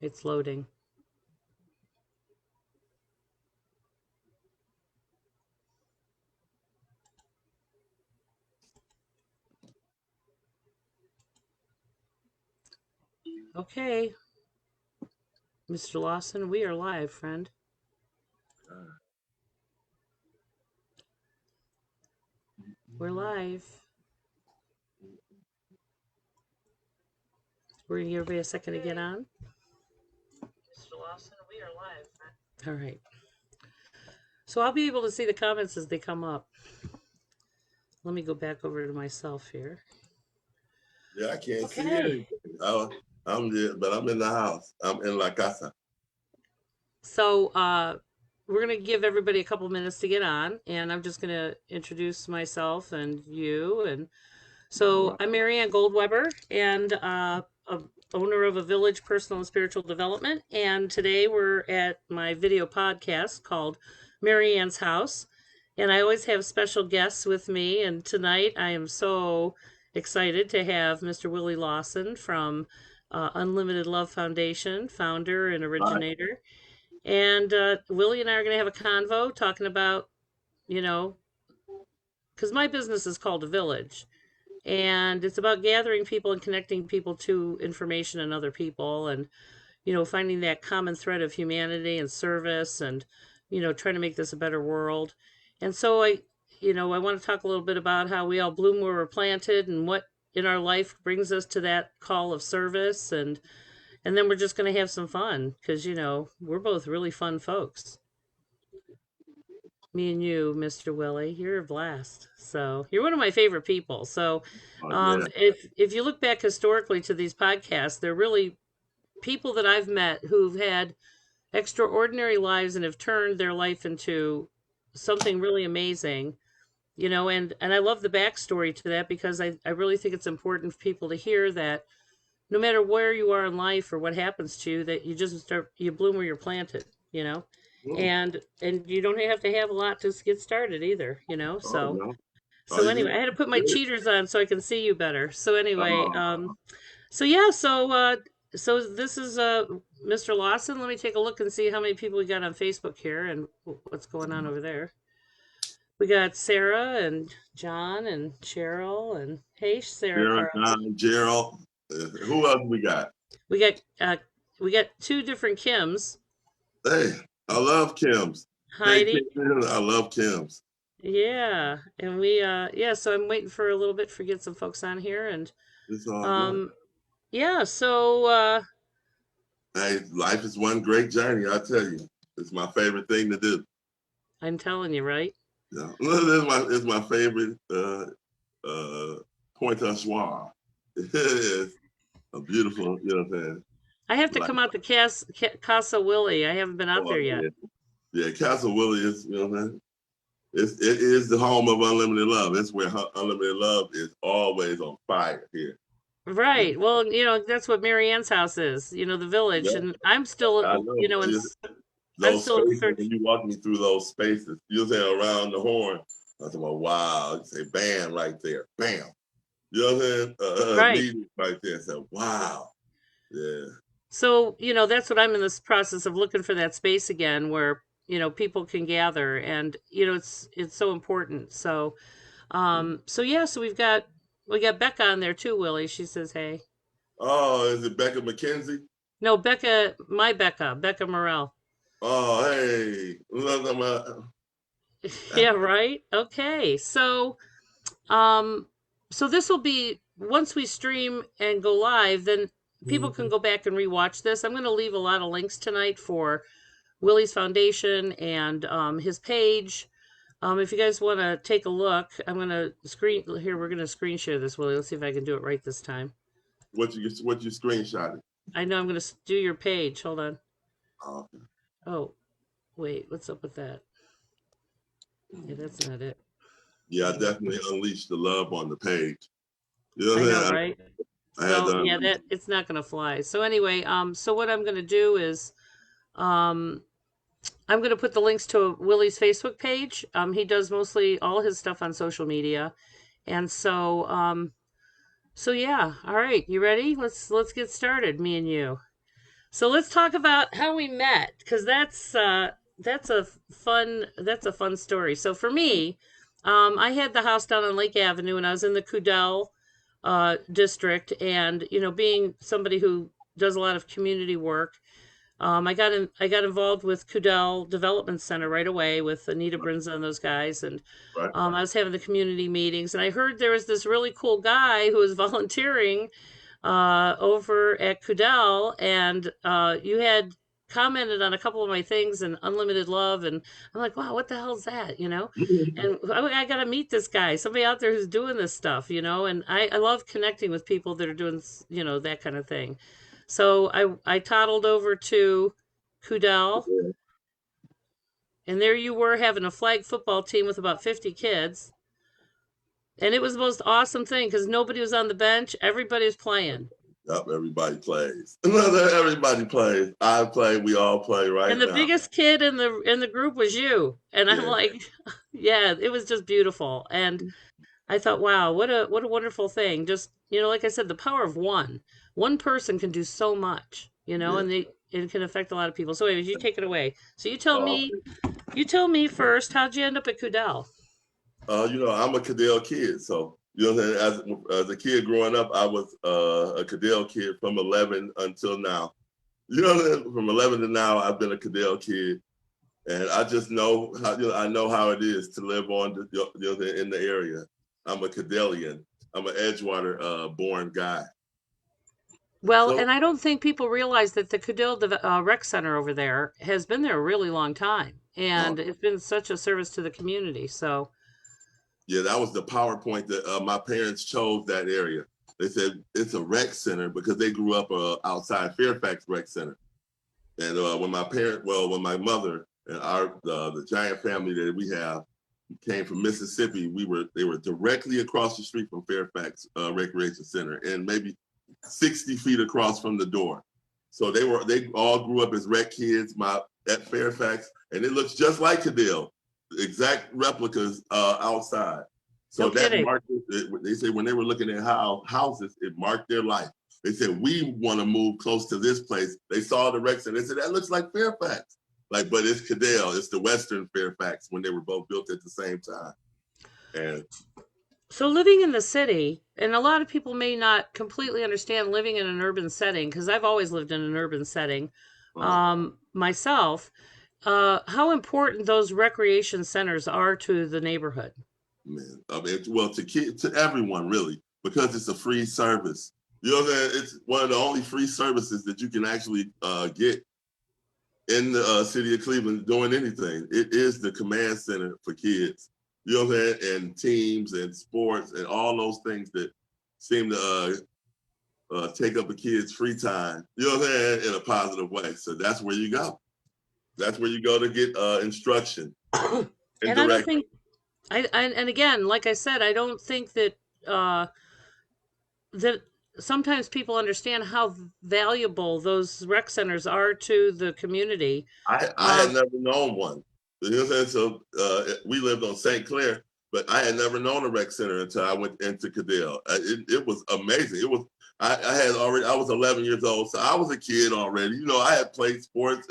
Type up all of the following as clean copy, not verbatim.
It's loading. Okay, Mr. Lawson, we are live, friend. We're live. We're going to give everybody a second to get on. Mr. Lawson, we are live, friend. All right. So I'll be able to see the comments as they come up. Let me go back over to myself here. Yeah, I can't see anything. I'm in the house. I'm in La Casa. So we're going to give everybody a couple minutes to get on, and I'm just going to introduce myself and you. And so I'm Marianne Goldweber, and owner of a Village Personal and Spiritual Development. And today we're at my video podcast called Marianne's House. And I always have special guests with me. And tonight I am so excited to have Mr. Willie Lawson from Unlimited Love Foundation, founder and originator. And Willie and I are going to have a convo talking about, because my business is called A Village. And it's about gathering people and connecting people to information and other people and, finding that common thread of humanity and service and, trying to make this a better world. And so I want to talk a little bit about how we all bloom where we're planted and what in our life brings us to that call of service. And then we're just going to have some fun because, we're both really fun folks. Me and you, Mr. Willie, you're a blast. So you're one of my favorite people. So if you look back historically to these podcasts, they're really people that I've met who've had extraordinary lives and have turned their life into something really amazing. And I love the backstory to that because I really think it's important for people to hear that no matter where you are in life or what happens to you, that you bloom where you're planted, and you don't have to have a lot to get started either, So anyway, I had to put my cheaters on so I can see you better. So anyway, so this is Mr. Lawson. Let me take a look and see how many people we got on Facebook here and what's going on over there. We got Sarah and John and Cheryl and hey, Sarah, John, Gerald. Who else we got? We got two different Kims. Hey, I love Kims. Heidi. Hey, I love Kims. Yeah, and so I'm waiting for a little bit for get some folks on here and yeah, so hey, life is one great journey, I tell you. It's my favorite thing to do. I'm telling you, right? Yeah. It's my favorite point d'oeuvre. It's a beautiful, I have to come out to Casa Willie. I haven't been out there yet. Yeah, Casa Willie is, it is the home of unlimited love. It's where unlimited love is always on fire here. Right. Well, that's what Marianne's house is. The village, and I'm still, I'm still when you walk me through those spaces, you'll say around the horn. I said, well, wow. You say, bam, right there, bam. You know what I'm saying? Right there. I said, wow. Yeah. So, that's what I'm in this process of looking for that space again where, people can gather and, it's so important. So, so we got Becca on there too, Willie. She says, hey. Oh, is it Becca McKenzie? No, Becca Morell. Oh, hey. Yeah, right. Okay. So, so this will be once we stream and go live, then people can go back and rewatch this. I'm going to leave a lot of links tonight for Willie's Foundation and his page. If you guys want to take a look, I'm going to we're going to screen share this, Willie. Let's see if I can do it right this time. What you screenshotting? I know I'm going to do your page. Hold on. Oh, okay. Oh, wait. What's up with that? Yeah, that's not it. Yeah, I definitely unleashed the love on the page. I know, right? It's not going to fly. So anyway, so what I'm going to do is, I'm going to put the links to Willie's Facebook page. He does mostly all his stuff on social media, and so, so yeah. All right, you ready? Let's get started, me and you. So let's talk about how we met, because that's a fun story. So for me, I had the house down on Lake Avenue, and I was in the Cudell district, and being somebody who does a lot of community work, I got involved with Cudell Development Center right away with Anita Brinza and those guys, and Right. I was having the community meetings, and I heard there was this really cool guy who was volunteering over at Cudell, and you had commented on a couple of my things and unlimited love, and I'm like, wow, what the hell's that, and I got to meet this guy, somebody out there who's doing this stuff, and I love connecting with people that are doing that kind of thing. So I toddled over to Cudell, and there you were having a flag football team with about 50 kids, and it was the most awesome thing because nobody was on the bench, everybody was playing. Yep, everybody plays. Everybody plays. I play. We all play right And the now. biggest kid in the group was you. And I'm like, yeah, it was just beautiful. And I thought, wow, what a wonderful thing. Just, like I said, the power of one. One person can do so much, and it can affect a lot of people. So anyways, you take it away. So you tell me first, how'd you end up at Cudell? I'm a Cadell kid, so as a kid growing up, I was a Cadell kid from 11 until now. From 11 to now, I've been a Cadell kid, and I just know how I know how it is to live on in the area. I'm a Cadellian. I'm an Edgewater born guy. Well, and I don't think people realize that the Cudell Rec Center over there has been there a really long time, and it's been such a service to the community. So, yeah, that was the PowerPoint that my parents chose that area. They said it's a rec center because they grew up outside Fairfax Rec Center. And when my mother and the giant family that we have came from Mississippi, they were directly across the street from Fairfax Recreation Center, and maybe 60 feet across from the door. So they all grew up as rec kids at Fairfax, and it looks just like Cadell, exact replicas outside. So that marked it. They say when they were looking at houses, it marked their life. They said, we want to move close to this place. They saw the rec center. They said, that looks like Fairfax. But it's Cadell. It's the Western Fairfax when they were both built at the same time. And so living in the city, and a lot of people may not completely understand living in an urban setting, because I've always lived in an urban setting myself, how important those recreation centers are to the neighborhood. Man, I mean, well, to everyone really, because it's a free service. You know what I'm saying? It's one of the only free services that you can actually get in the city of Cleveland doing anything. It is the command center for kids. You know what I'm saying? And teams and sports and all those things that seem to take up a kid's free time. You know what I'm saying? In a positive way. So that's where you go. That's where you go to get instruction. And I don't think, and again, like I said, I don't think that that sometimes people understand how valuable those rec centers are to the community. I had never known one. You know what I'm saying? So we lived on St. Clair, but I had never known a rec center until I went into Cadell. It was amazing. I was 11 years old, so I was a kid already. I had played sports,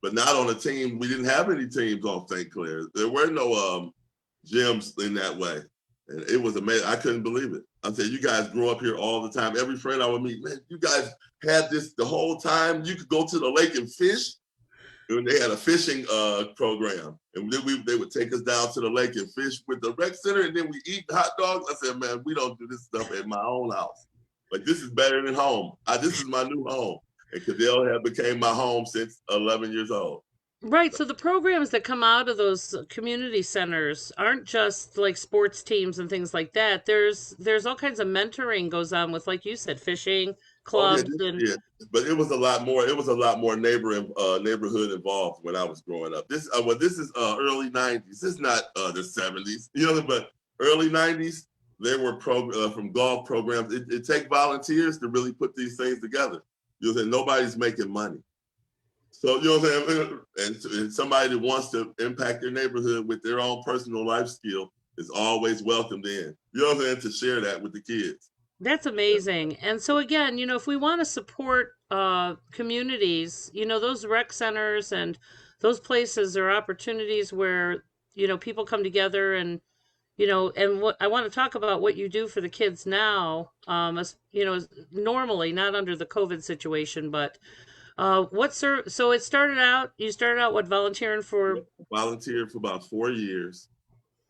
but not on a team. We didn't have any teams on St. Clair. There were no gyms in that way. And it was amazing. I couldn't believe it. I said, you guys grow up here all the time. Every friend I would meet, man, you guys had this the whole time. You could go to the lake and fish. And they had a fishing program. And then they would take us down to the lake and fish with the rec center. And then we eat hot dogs. I said, man, we don't do this stuff at my own house. But this is better than home. This is my new home. And Cadell had became my home since 11 years old. Right. So the programs that come out of those community centers aren't just like sports teams and things like that. There's all kinds of mentoring goes on with, like you said, fishing clubs. But it was a lot more. It was a lot more neighborhood involved when I was growing up. This is early 90s. This is not the 70s. But early 90s, there were from golf programs. It takes volunteers to really put these things together. Nobody's making money. So, what I'm saying? And somebody that wants to impact their neighborhood with their own personal life skill is always welcomed in. What I'm saying? To share that with the kids. That's amazing. And so again, if we want to support communities, those rec centers and those places are opportunities where, people come together and, and what I want to talk about what you do for the kids now, normally not under the COVID situation, but so you started out what, volunteering for? Volunteered for about 4 years.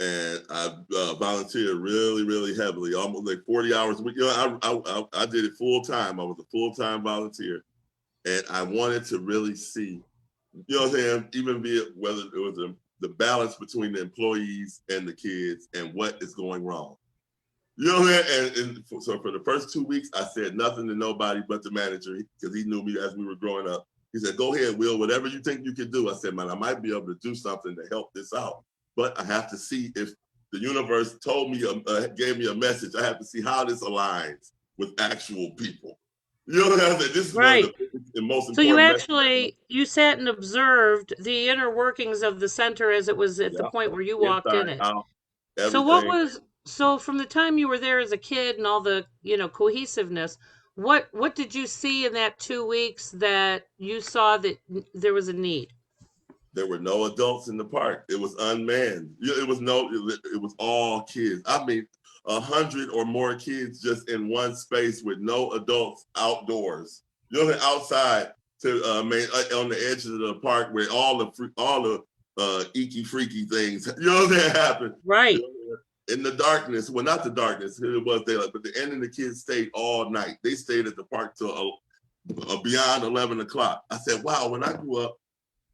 And I volunteered really, really heavily, almost like 40 hours a week. I did it full time. I was a full-time volunteer. And I wanted to really see, what I'm saying, even be it whether it was the balance between the employees and the kids and what is going wrong. You know what I'm saying? And so for the first 2 weeks, I said nothing to nobody but the manager because he knew me as we were growing up. He said, go ahead, Will, whatever you think you can do. I said, man, I might be able to do something to help this out. But I have to see if the universe gave me a message. I have to see how this aligns with actual people. You know what I'm saying? This is Right. one of the most important. So you sat and observed the inner workings of the center as it was at the point where you walked in it. Out, so from the time you were there as a kid and all the, cohesiveness, what did you see in that 2 weeks that you saw that there was a need? There were no adults in the park. It was unmanned. It was all kids. I mean, 100 or more kids just in one space with no adults outdoors. Outside to on the edges of the park where all the icky freaky things, happen. Right. In the darkness, well, not the darkness, it was daylight, but the end of the kids stayed all night. They stayed at the park till beyond 11 o'clock. I said, wow, when I grew up,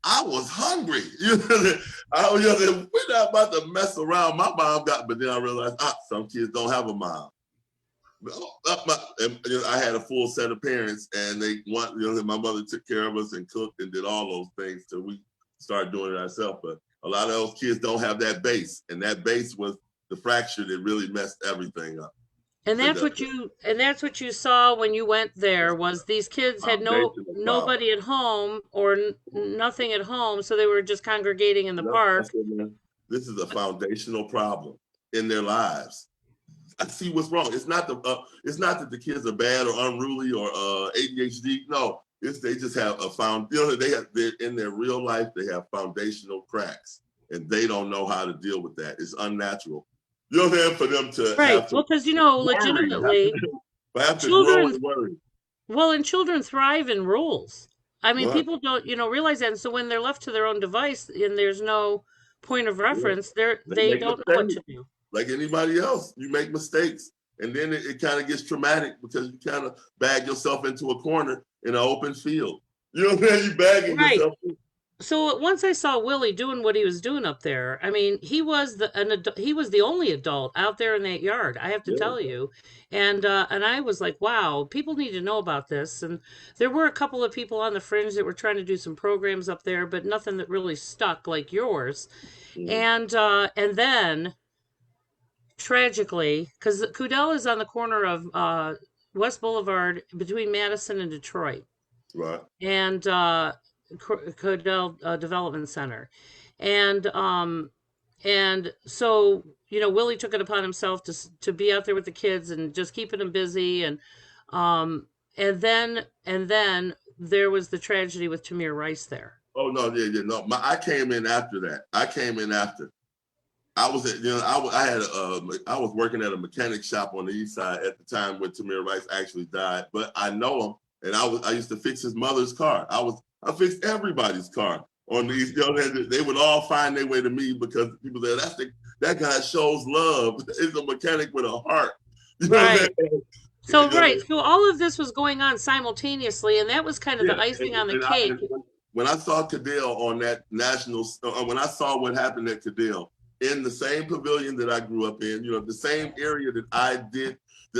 I was hungry. We're not about to mess around. My mom but then I realized, some kids don't have a mom. I had a full set of parents, and my mother took care of us and cooked and did all those things till we started doing it ourselves. But a lot of those kids don't have that base, and that base was the fracture that really messed everything up. And that's what you saw when you went there, was these kids had nobody at home or nothing at home, so they were just congregating in the park. This is a foundational problem in their lives. I see what's wrong. It's not that the kids are bad or unruly or ADHD. No, they just have they're in their real life, they have foundational cracks, and they don't know how to deal with that. It's unnatural. For them to right. Well, because legitimately, and children thrive in rules. I mean, people don't realize that. And so when they're left to their own device and there's no point of reference, they don't know what to do. Like anybody else, you make mistakes, and then it kind of gets traumatic because you kind of bag yourself into a corner in an open field. You bagging yourself. So once I saw Willie doing what he was doing up there, I mean, he was the only adult out there in that yard, I have to tell you. And I was like, wow, people need to know about this. And there were a couple of people on the fringe that were trying to do some programs up there, but nothing that really stuck like yours. And then tragically, because Kudell is on the corner of West Boulevard between Madison and Detroit. Right. And Codell Development Center, and so Willie took it upon himself to be out there with the kids and just keeping them busy, and then there was the tragedy with Tamir Rice there. Oh no, no. I came in after that. I was I was working at a mechanic shop on the east side at the time when Tamir Rice actually died, but I know him, and I used to fix his mother's car. I fixed everybody's car on the East. They would all find their way to me because people said, that guy shows love. He's a mechanic with a heart. Right. So all of this was going on simultaneously, and that was kind of the icing on the cake. When I saw Cadell on that when I saw what happened at Cadell, in the same pavilion that I grew up in, the same area that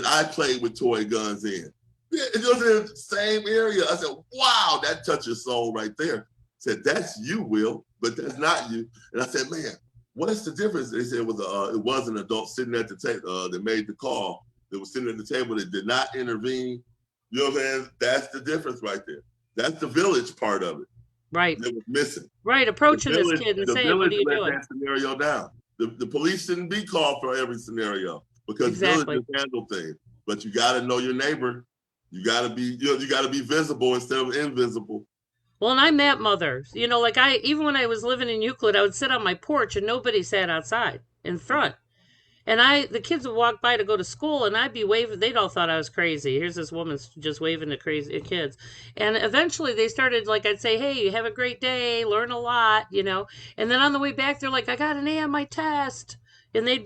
I played with toy guns in. Yeah, it was in the same area. I said, wow, that touches soul right there. I said, that's you, Will, but that's not you. And I said, man, what's the difference? They said it was an adult sitting at the table that made the call, that was sitting at the table that did not intervene. You know what I'm saying? That's the difference right there. That's the village part of it. Right. That was missing. Right, approaching this kid and saying, what are you doing? That scenario down. The police shouldn't be called for every scenario because villages handle things. But you got to know your neighbor. You gotta be, you gotta be visible instead of invisible. Well, and I'm that mother. Like even when I was living in Euclid, I would sit on my porch and nobody sat outside in front. And the kids would walk by to go to school, and I'd be waving. They'd all thought I was crazy. Here's this woman just waving to crazy kids. And eventually they started, like, I'd say, hey, have a great day, learn a lot. And then on the way back, they're like, I got an A on my test. And they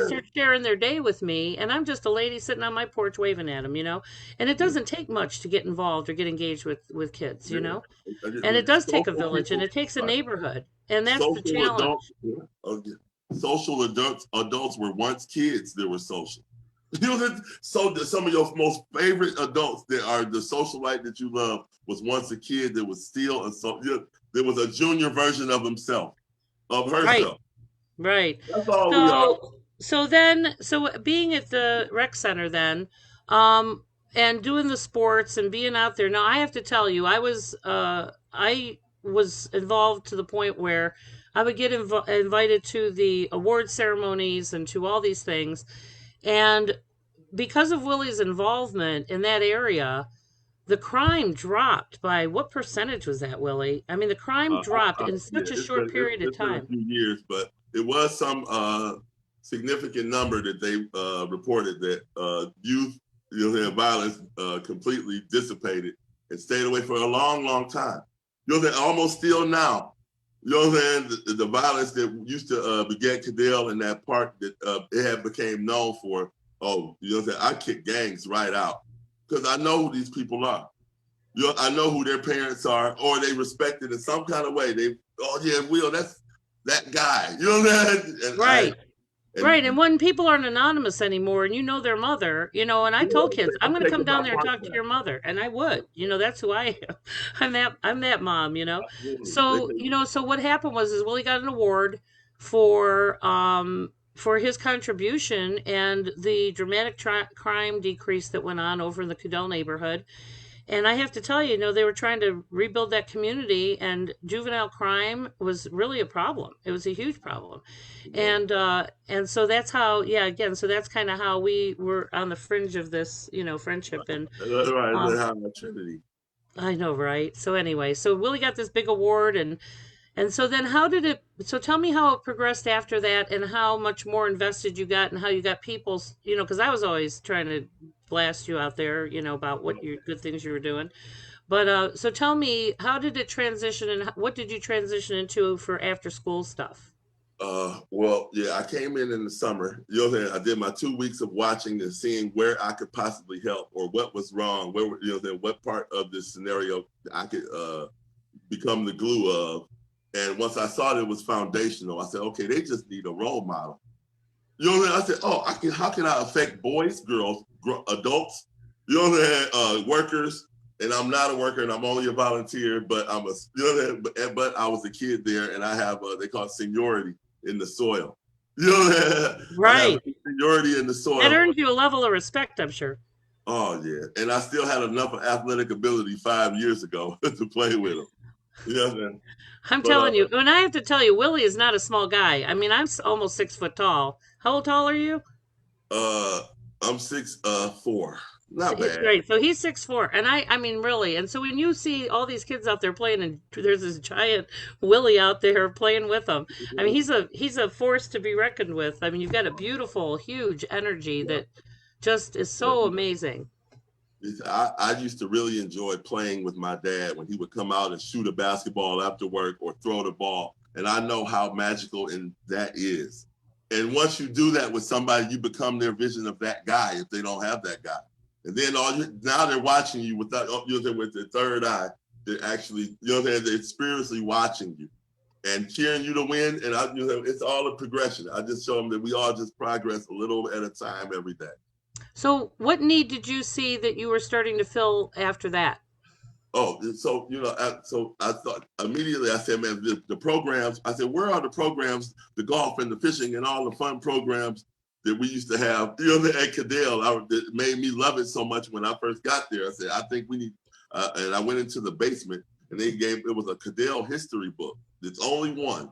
start sharing their day with me. And I'm just a lady sitting on my porch waving at them. And it doesn't take much to get involved or get engaged with kids. And it does take a village, and it takes a neighborhood. And that's the Social adults, challenge. social adults were once kids that were social. So some of your most favorite adults that are the socialite that you love was once a kid that was still there was a junior version of himself, of herself. Right. That's all we are. So being at the rec center then, and doing the sports and being out there. Now I have to tell you, I was involved to the point where I would get invited to the award ceremonies and to all these things. And because of Willie's involvement in that area, the crime dropped by what percentage was that, Willie? I mean, the crime dropped in such a short period of time. It's been a few years, but it was some significant number that they reported that youth violence completely dissipated and stayed away for a long, long time. Almost still now. The violence that used to beget Cadell in that park that it had became known for. I kick gangs right out because I know who these people are. I know who their parents are, or they respect it in some kind of way. Will, that's that guy. Right. Right, and when people aren't anonymous anymore and you know their mother, and I told kids, I'm going to come down there and talk to your mother, and I would. That's who I am. I'm that mom. So, so what happened is Willie got an award for his contribution and the dramatic crime decrease that went on over in the Cadell neighborhood. And I have to tell you, they were trying to rebuild that community, and juvenile crime was really a problem. It was a huge problem. And so that's how, so that's kind of how we were on the fringe of this, friendship. And Trinity. I know, right? So anyway, so Willie got this big award, and so then so tell me how it progressed after that, and how much more invested you got, and how you got people, because I was always trying to blast you out there, about what good things you were doing. But so tell me, how did it transition, and what did you transition into for after school stuff? I came in the summer. I did my 2 weeks of watching and seeing where I could possibly help or what was wrong, what part of this scenario I could become the glue of. And once I saw that it was foundational, I said, okay, they just need a role model. I said, how can I affect boys, girls, adults, workers? And I'm not a worker and I'm only a volunteer, but but I was a kid there, and I have they call it seniority in the soil. Right. Seniority in the soil. That earned you a level of respect, I'm sure. Oh yeah, and I still had enough athletic ability 5 years ago to play with them. I'm telling you, and I have to tell you, Willie is not a small guy. I mean, I'm almost 6 foot tall. How tall are you? I'm 6'4". Not bad. Right. So he's 6'4", and I mean, really. And so when you see all these kids out there playing, and there's this giant Willie out there playing with them, I mean, he's a force to be reckoned with. I mean, you've got a beautiful, huge energy that just is so amazing. I used to really enjoy playing with my dad when he would come out and shoot a basketball after work or throw the ball. And I know how magical that is. And once you do that with somebody, you become their vision of that guy if they don't have that guy. And then now they're watching you with the third eye. They're actually, they're spiritually watching you and cheering you to win. And it's all a progression. I just show them that we all just progress a little at a time every day. So what need did you see that you were starting to fill after that? So I thought immediately, I said, man, the programs, I said, where are the programs, the golf and the fishing and all the fun programs that we used to have, at Cadell, that made me love it so much when I first got there. I said, I think we need, and I went into the basement, and it was a Cadell history book. It's only one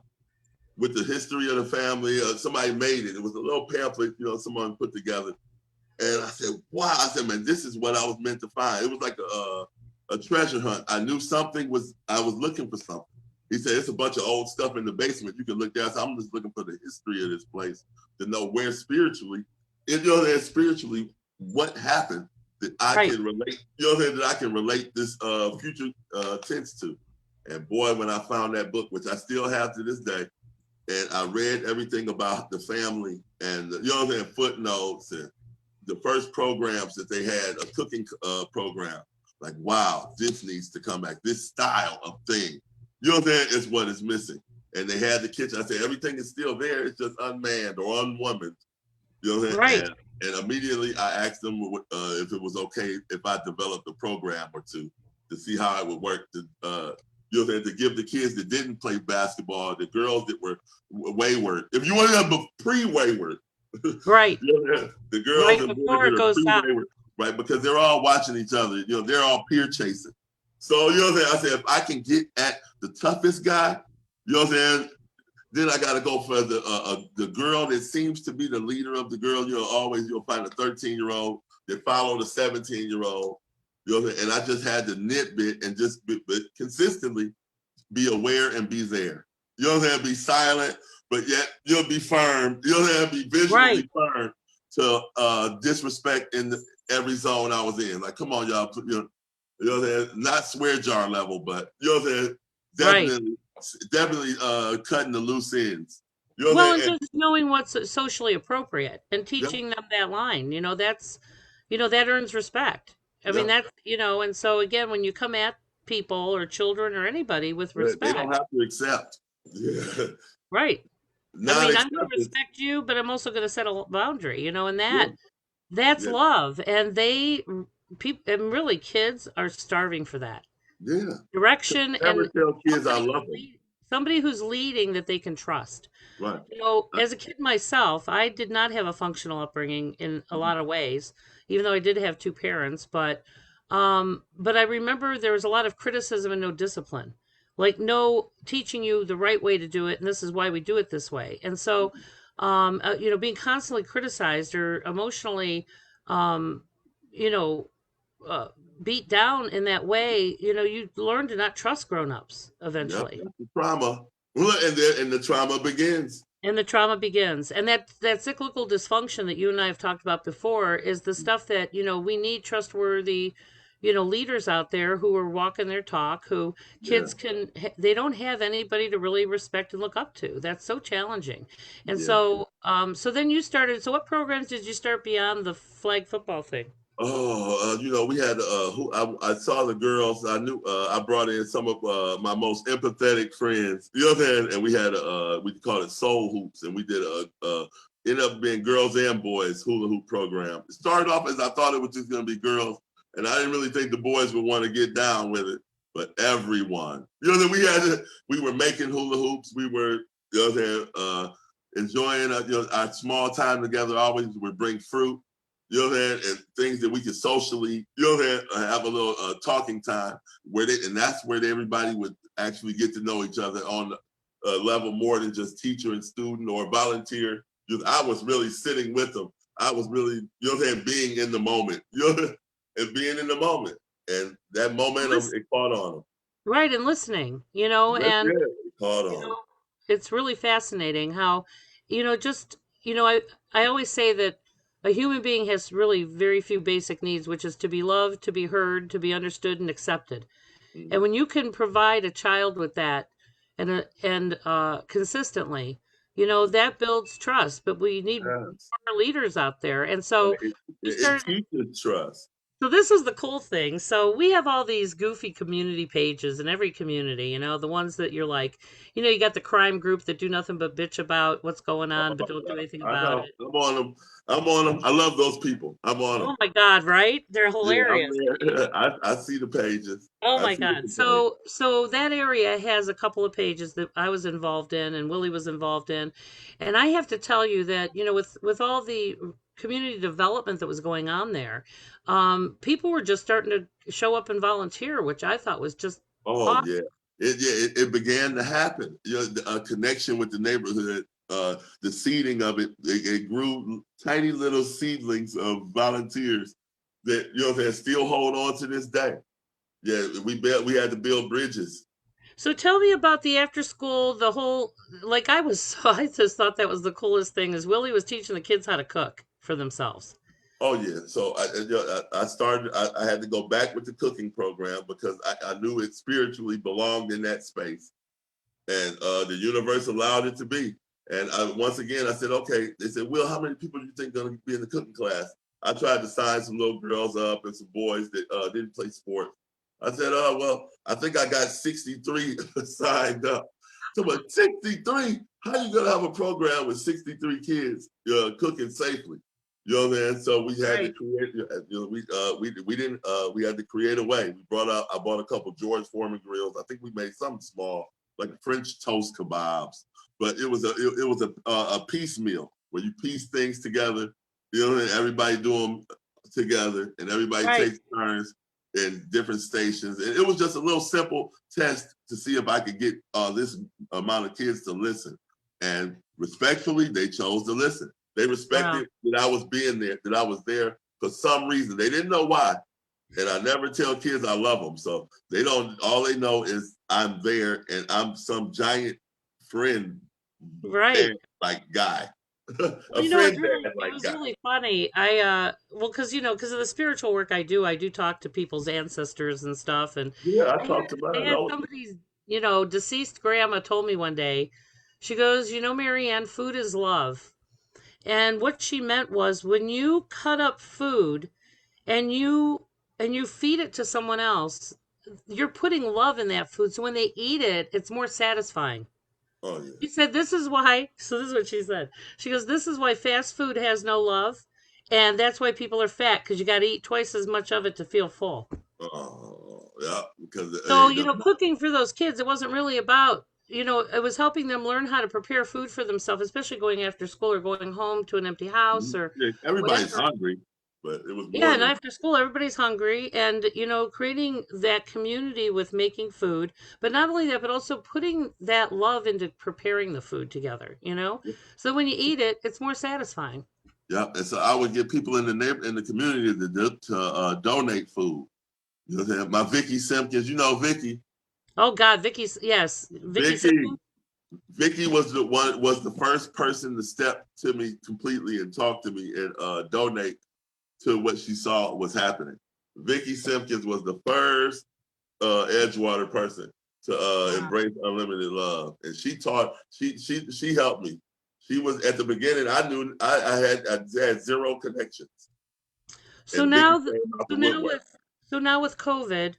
with the history of the family. Somebody made it. It was a little pamphlet, someone put together. And I said, wow. I said, man, this is what I was meant to find. It was like a treasure hunt. I knew I was looking for something. He said, it's a bunch of old stuff in the basement. You can look there. So I'm just looking for the history of this place to know where spiritually, spiritually, what happened that I can relate, that I can relate this future tense to. And boy, when I found that book, which I still have to this day, and I read everything about the family and footnotes and the first programs that they had, a cooking program. Like, wow, this needs to come back. This style of thing, is what is missing. And they had the kitchen. I said, everything is still there. It's just unmanned or unwomaned. Right. And immediately I asked them if it was okay if I developed a program or two to see how it would work. To give the kids that didn't play basketball, the girls that were wayward. If you want to have pre-wayward, right, the girls right and boys before it that are goes out, pre-wayward, right? Because they're all watching each other. They're all peer chasing. So I said, if I can get at the toughest guy, then I got to go for the girl that seems to be the leader of the girl. Always you'll find a 13-year-old that follow the 17-year-old. And I just had to nitpick and just consistently be aware and be there. Be silent, but yet you'll be firm. Be visually firm to disrespect in every zone I was in. Like, come on, y'all. Not swear jar level, but definitely cutting the loose ends. Well, and just knowing what's socially appropriate and teaching them that line, that earns respect. I mean, that's, and so again, when you come at people or children or anybody with respect, they don't have to accept. Right. I mean, I'm going to respect you, but I'm also going to set a boundary, and that's love. And and really kids are starving for that. Yeah. Direction and tell kids I love them. Somebody who's leading that they can trust. Right. As a kid myself, I did not have a functional upbringing in a lot of ways, even though I did have two parents. But I remember there was a lot of criticism and no discipline, like no teaching you the right way to do it, and this is why we do it this way. And so, being constantly criticized or emotionally, you know, beat down in that way, you learn to not trust grown-ups eventually. Yep, the trauma. And the trauma begins. And the trauma begins. And that cyclical dysfunction that you and I have talked about before is the stuff that, we need trustworthy, leaders out there who are walking their talk, who kids they don't have anybody to really respect and look up to. That's so challenging. And so then you started, so what programs did you start beyond the flag football thing? We had I saw the girls. I knew I brought in some of my most empathetic friends. And we had we called it Soul Hoops, and we did ended up being girls and boys hula hoop program. It started off as I thought it was just going to be girls, and I didn't really think the boys would want to get down with it. But everyone, we were making hula hoops. We were enjoying our small time together. Always would bring fruit. And things that we could socially, have a little talking time and that's where everybody would actually get to know each other on a level more than just teacher and student or volunteer. I was really sitting with them. I was really, being in the moment, and being in the moment. And that momentum, it caught on them. Right, and listening, and it caught on. It's really fascinating how, I always say that a human being has really very few basic needs, which is to be loved, to be heard, to be understood and accepted. Mm-hmm. And when you can provide a child with that and consistently, that builds trust. But we need more leaders out there. And so it teaches trust. So this is the cool thing. So we have all these goofy community pages in every community, the ones that you're like, you got the crime group that do nothing but bitch about what's going on, but don't do anything about it. I'm on them. I love those people. I'm on them. Oh my God, right? They're hilarious. I see the pages. Oh my God. So that area has a couple of pages that I was involved in and Willie was involved in. And I have to tell you that, with all the community development that was going on there, people were just starting to show up and volunteer, which I thought was just awesome. Yeah. It began to happen. A connection with the neighborhood the seeding of it, it grew tiny little seedlings of volunteers that, you know, that still hold on to this day. Yeah, we had to build bridges. So tell me about the after school, the whole, like I just thought that was the coolest thing is Willie was teaching the kids how to cook for themselves. Oh yeah, so I started. I had to go back with the cooking program because I knew it spiritually belonged in that space, and the universe allowed it to be. And once again, I said, okay. They said, Will, how many people do you think are going to be in the cooking class? I tried to sign some little girls up and some boys that didn't play sports. I said, well, I think I got 63 signed up. So, but 63, how you going to have a program with 63 kids cooking safely? You know what I mean? So we had to create. You know, we didn't. We had to create a way. I bought a couple George Foreman grills. I think we made something small, like French toast kebabs. But it was a piecemeal where you piece things together. You know, and everybody do them together, and everybody takes turns in different stations. And it was just a little simple test to see if I could get this amount of kids to listen. And respectfully, they chose to listen. They respected that I was being there, that I was there for some reason. They didn't know why. And I never tell kids I love them. So they don't, all they know is I'm there and I'm some giant friend, like guy. You know, it was really funny. Well, because of the spiritual work I do talk to people's ancestors and stuff. And yeah, I talked to mine. I had somebody's, deceased grandma told me one day, she goes, Marianne, food is love. And what she meant was when you cut up food and you feed it to someone else, you're putting love in that food. So when they eat it, it's more satisfying. Oh, yeah. She said, this is why, so this is what she said. She goes, this is why fast food has no love. And that's why people are fat, because you got to eat twice as much of it to feel full. Yeah, because so, cooking for those kids, it wasn't really about, it was helping them learn how to prepare food for themselves, especially going after school or going home to an empty house or everybody's hungry. But it was and after school, everybody's hungry, and creating that community with making food, but not only that, but also putting that love into preparing the food together. So when you eat it, it's more satisfying. Yeah, and so I would get people in the community to donate food. You know what I'm saying? My Vicky Simpkins, Vicky. Oh God, yes, Vicky was the first person to step to me completely and talk to me and donate to what she saw was happening. Vicky Simpkins was the first Edgewater person to embrace unlimited love, and she helped me. She was at the beginning. I knew I had zero connections. So now with COVID,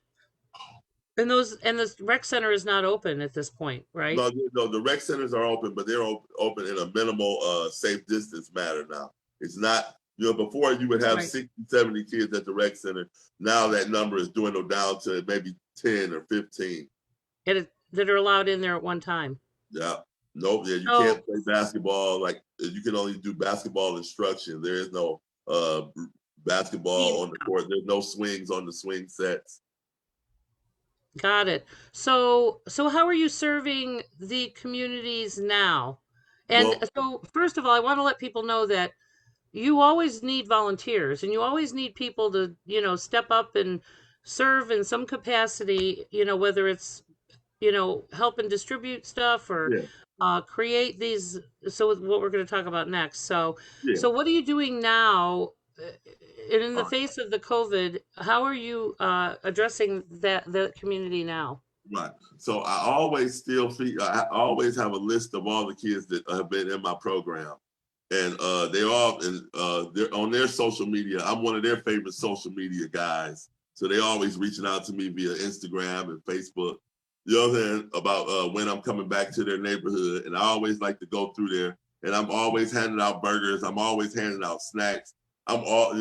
and the rec center is not open at this point, right? No, the rec centers are open, but they're open in a minimal safe distance matter now. It's not, before you would have 60, 70 kids at the rec center. Now that number is dwindled down to maybe 10 or 15. That are allowed in there at one time. Yeah. Nope. Yeah, you can't play basketball. Like, you can only do basketball instruction. There is no basketball on the court. There's no swings on the swing sets. Got it. So how are you serving the communities now? And so first of all, I want to let people know that you always need volunteers and you always need people to, step up and serve in some capacity, whether it's, help and distribute stuff or create these. So what we're going to talk about next. So what are you doing now? And in the face of the COVID, how are you addressing the community now? Right. So I always I always have a list of all the kids that have been in my program. And they're on their social media. I'm one of their favorite social media guys. So they always reaching out to me via Instagram and Facebook, about when I'm coming back to their neighborhood. And I always like to go through there. And I'm always handing out burgers. I'm always handing out snacks. I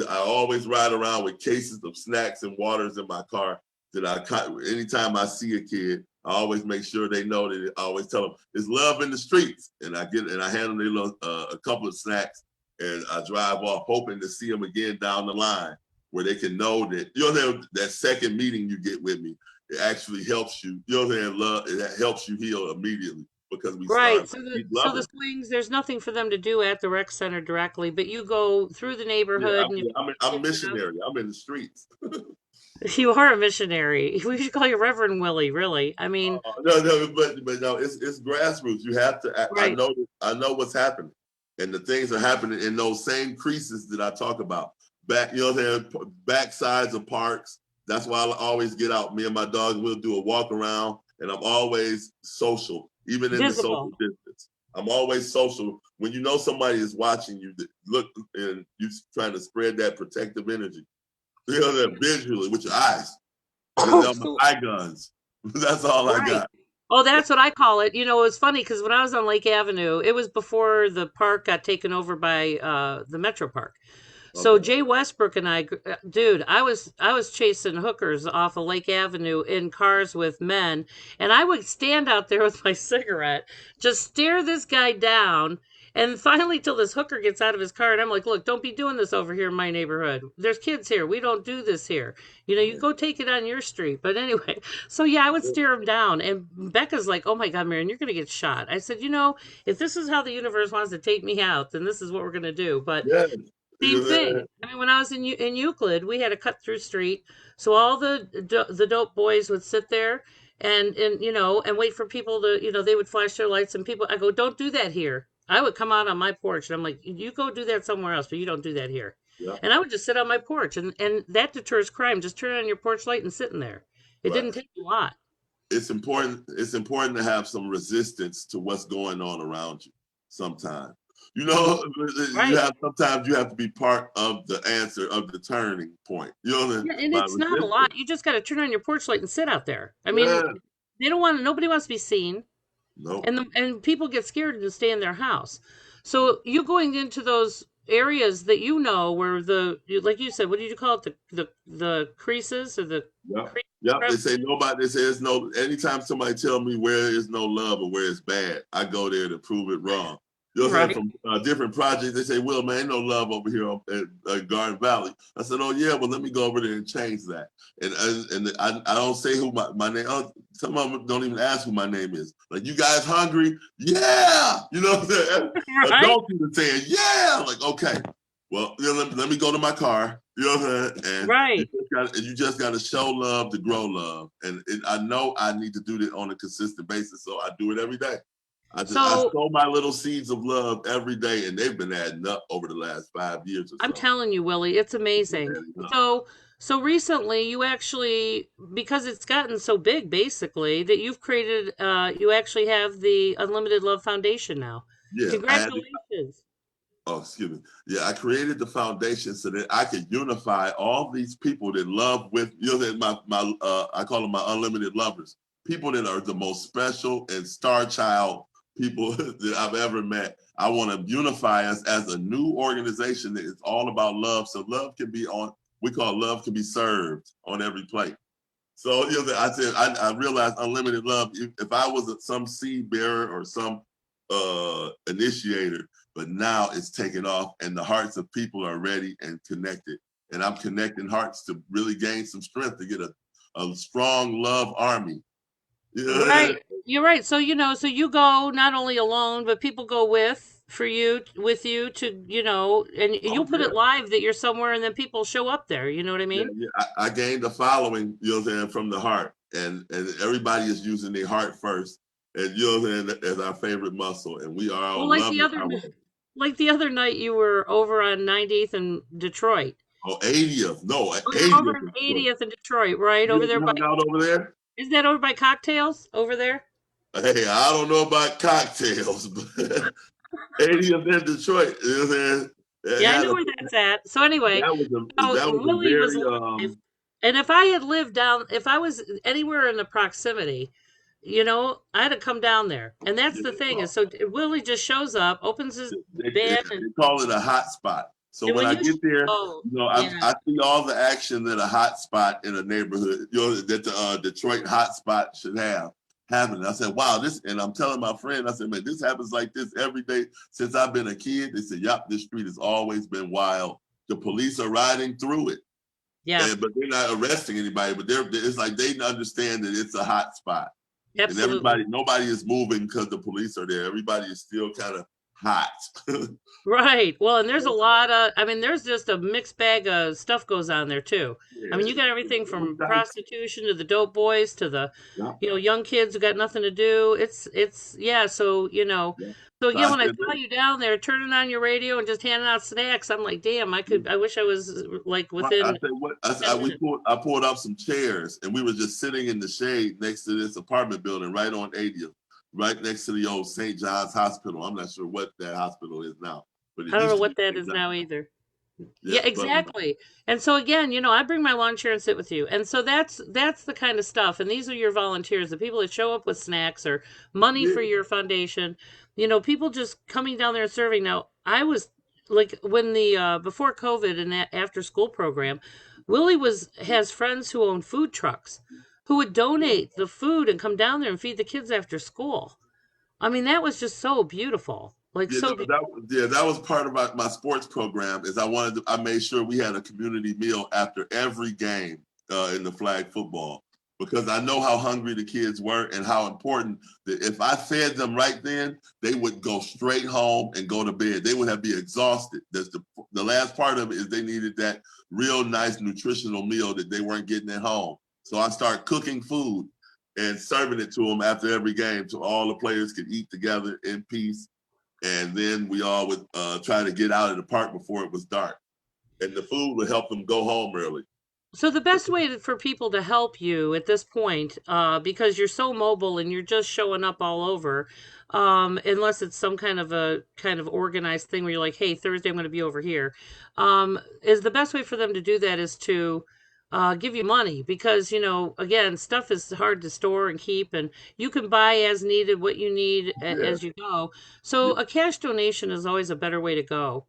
always ride around with cases of snacks and waters in my car. Anytime I see a kid, I always make sure they know that. I always tell them it's love in the streets, and I hand them a couple of snacks, and I drive off hoping to see them again down the line, where they can know that that second meeting you get with me, it actually helps you. Love it helps you heal immediately because we Right. starve. So We so love the it. swings, there's nothing for them to do at the rec center directly, but you go through the Yeah, neighborhood and you I'm kids out. missionary. I'm in the streets. You are a missionary. We should call you Reverend Willie, really. I mean, No, but no, it's grassroots. You have to. right. I know what's happening, and the things are happening in those same creases that I talk about. Back, you know, what I'm saying, back sides of parks. That's why I always get out. Me and my dog will do a walk around, and I'm always social, even in the social Visible. distance. I'm always social. When you know somebody is watching you, look, and you trying to spread that protective energy. You know that visually with your eyes. You know, my So, eye guns. That's all I right. got. Oh, that's what I call it. You know, it was funny because when I was on Lake Avenue, it was before the park got taken over by the Metro Park. So Okay. Jay Westbrook and I, dude, I was chasing hookers off of Lake Avenue in cars with men, and I would stand out there with my cigarette, just stare this guy down, and finally till this hooker gets out of his car, and I'm like, look, don't be doing this over here in my neighborhood. There's kids here. We don't do this here. You know, you go take it on your street. But anyway, so yeah, I would stare him down, and Becca's like, oh my God, Marianne, you're gonna get shot. I said, you know, if this is how the universe wants to take me out, then this is what we're gonna do. But Yeah. same thing. I mean, when I was in Euclid, we had a cut through street, so all the dope boys would sit there and you know and wait for people to they would flash their lights and people. I go, don't do that here. I would come out on my porch and I'm like, you go do that somewhere else, but you don't do that here. Yeah. And I would just sit on my porch and that deters crime. Just turn on your porch light and sitting there. It Right. didn't take a lot. It's important. It's important to have some resistance to what's going on around you. Sometimes, you know, you Right. have sometimes you have to be part of the answer of the turning point. You know, Yeah, and by it's not a lot. resistance. You just got to turn on your porch light and sit out there. I mean, Yeah. they don't want nobody wants to be seen. Nope. And people get scared to stay in their house. So you going into those areas that you know where like you said, what did you call it? The creases or the Yep. cre- Yep. They say crevices? nobody. They say there's no. Anytime somebody tell me where is no love or where it's bad, I go there to prove it wrong. You know what I'm Right. saying? From different projects, they say, "Well, man, ain't no love over here at Garden Valley." I said, "Oh yeah, well let me go over there and change that." And I don't say who my name. Some of them don't even ask who my name is. Like, you guys hungry? Yeah. You know what I'm saying? Right. Adults even saying, "Yeah." Like, okay. Well, you know, let me go to my car. You know what I'm saying? And Right. you just got to show love to grow love. And I know I need to do this on a consistent basis, so I do it every day. I So sow my little seeds of love every day, and they've been adding up over the last 5 years or I'm so. telling you, Willie, it's They've been amazing. adding up. So recently you actually, because it's gotten so big basically that you've created you actually have the Unlimited Love Foundation now. Yeah, I had to. Congratulations. Oh, excuse me. Yeah, I created the foundation so that I could unify all these people that love with, you know, that my I call them my unlimited lovers. People that are the most special and star child people that I've ever met. I want to unify us as a new organization that is all about love. So love can be on, we call love can be served on every plate. So, you know, I said, I realized unlimited love, if I was some seed bearer or some initiator, but now it's taken off and the hearts of people are ready and connected. And I'm connecting hearts to really gain some strength to get a strong love army. Yeah. Right. You're right. So, so you go not only alone, but people go with you to, and you'll Oh, put yeah. it live that you're somewhere and then people show up there. You know what I Yeah, mean? yeah. I gained a following, you know what I'm saying, from the heart. And everybody is using their heart first. And you know what I'm saying, as our favorite muscle. And we are Well, all loving our way. like the other night you were over on 90th in Detroit. Oh, 80th. No, Oh, you're over 80th. on 80th in Detroit, right? Over there You by, hung out over there? isn't that over by Cocktails over there? Hey, I don't know about cocktails, but 80th in Detroit. You know what I'm saying? It Yeah, I had know a, where that's at. So anyway, that was a Willie was very live. And if I had lived down, if I was anywhere in the proximity, I had to come down there. And that's the thing is, so Willie just shows up, opens his they bed, call it a hot spot. So and when when I you, get there, oh, you know, yeah, I see all the action that a hot spot in a neighborhood, you know, that the Detroit hot spot should have happening. I said, wow, this, and I'm telling my friend, I said, man, this happens like this every day since I've been a kid. They said, yep, this street has always been wild. The police are riding through it, yeah. but they're not arresting anybody. But it's like they understand that it's a hot spot. And Absolutely. nobody is moving because the police are there. Everybody is still kind of hot. Right. Well, and there's a lot of, I mean, there's just a mixed bag of stuff goes on there too. I mean, you got everything It was from nice. prostitution to the dope boys to the, Yeah, young kids who got nothing to do. Yeah. So, yeah. so So again, I when I said, saw you down there turning on your radio and just handing out snacks, I'm like, damn, I wish I was like I within said, what? 10 minutes. I pulled up some chairs and we were just sitting in the shade next to this apartment building right on 80th, right next to the old St. John's Hospital. I'm not sure what that hospital is now, but it I don't know used to be what that St. is John's. now either. Yeah, Yeah, exactly. And so again, I bring my lawn chair and sit with you. And so that's the kind of stuff. And these are your volunteers, the people that show up with snacks or money yeah, for your foundation. People just coming down there and serving. Now, I was like when the before COVID and that after school program, Willie was has friends who own food trucks who would yeah. donate the food and come down there and feed the kids after school. I mean, that was just so beautiful. Like You so know, beautiful. that was part of my sports program. Is I made sure we had a community meal after every game in the flag football because I know how hungry the kids were and how important that if I fed them right then, they would go straight home and go to bed. They would have be exhausted. That's the last part of it is they needed that real nice nutritional meal that they weren't getting at home. So I start cooking food and serving it to them after every game so all the players could eat together in peace, and then we all would try to get out of the park before it was dark. And the food would help them go home early. So the best way for people to help you at this point, because you're so mobile and you're just showing up all over, unless it's some kind of organized thing where you're like, hey, Thursday I'm going to be over here, is the best way for them to do that is to give you money because again, stuff is hard to store and keep, and you can buy as needed what you need Yeah, as you go. So a cash donation is always a better way to go.